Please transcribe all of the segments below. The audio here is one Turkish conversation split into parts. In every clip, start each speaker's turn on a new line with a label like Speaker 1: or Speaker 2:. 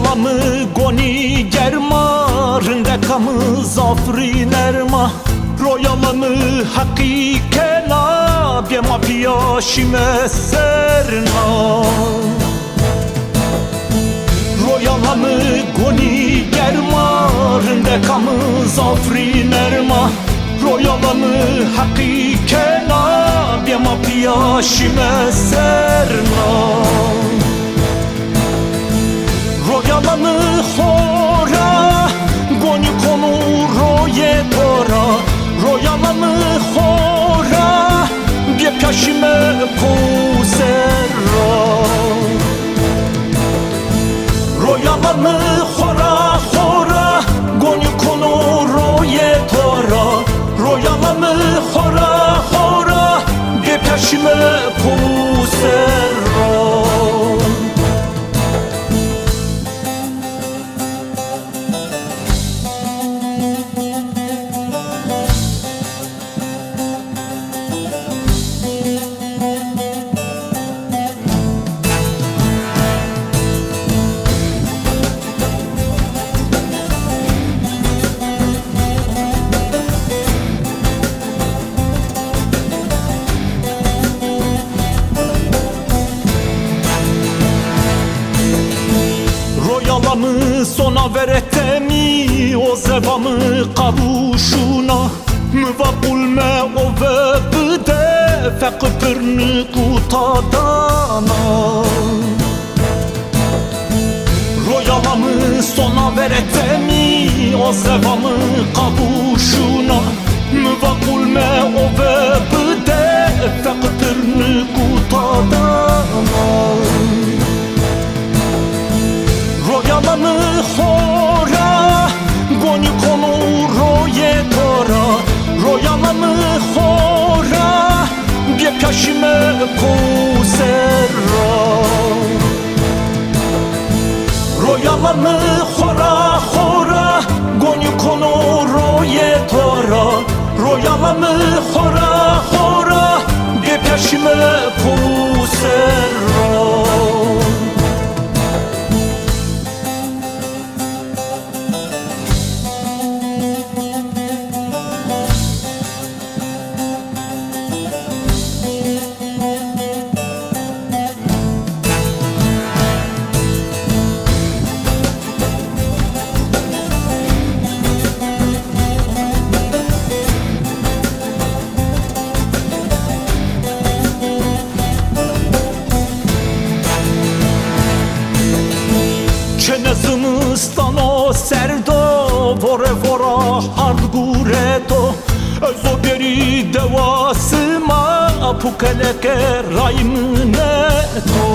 Speaker 1: Royalamı goni germa Rındekamı zafri nerma Royalamı hakikela Bema piyaşime serna Royalamı goni germa Rındekamı zafri nerma Royalamı hakikela Bema piyaşime serna Royalanı hora Goni konu roye tora Royalanı hora Bie piaşime kusera Royalanı hora hora Goni konu roye tora Royalanı hora hora Bie piaşime kusera Royalamı sona veretemi O zevamı karuşuna Mıva bulme o ve bıde Fekıpırnı kutadana Royalamı sona veretemi O zevamı karuşuna Mıva bulme o ve bıde Fekıpırnı kutadana Royalanı hora Goni konu roye tora Royalanı hora Bie piaşime kusera Royalanı hora hora Goni konu roye tora Royalanı hora hora Bie piaşime kusera Çenezimistano serdo Vore vora hard gureto Özo beri devasıma Pukeleke raymıneto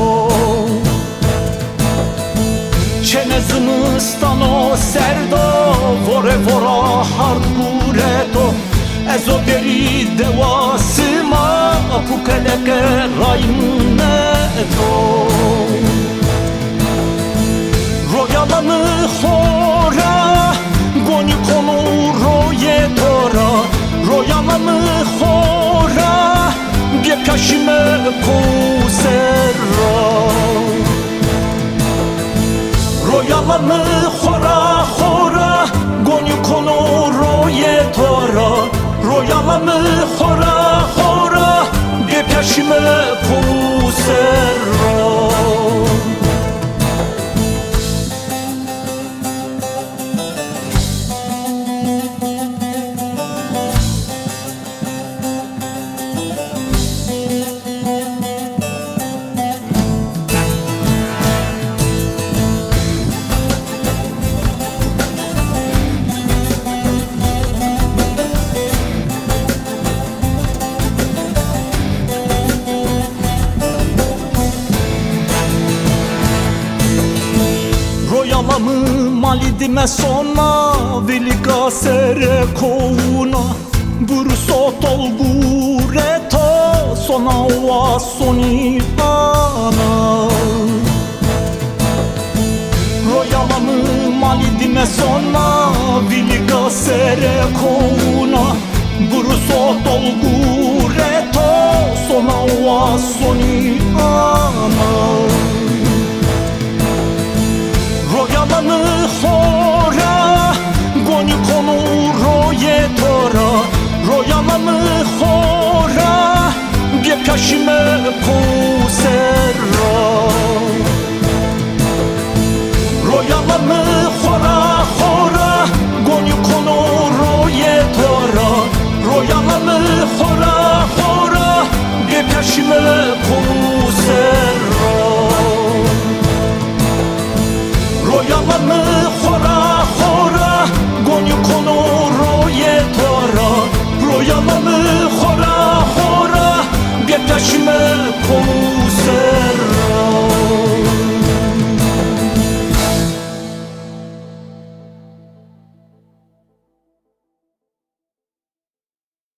Speaker 1: Çenezimistano serdo Vore vora hard gureto Ezo beri devasıma Pukeleke raymıneto Royalanı hora Goni konu roye tora Royalanı hora Bie piaşime kusera Royalanı hora hora Goni konu roye tora Royalanı hora hora Bie piaşime kusera Royalamı malidime sona Velika sere kovuna Burso tolgureto Sona ova soni ana Royalamı malidime sona Velika sere kovuna Burso tolgureto Sona ova soni ana Royalamı royalamy chora, biekasime kusera. Royalamy chora, chora, goniu kono rojetara. Royalamy chora, chora, biekasime kusera. Royalamy chora, chora, goniu kono rojetara. Royalamy chora, chora, biekasime kusera.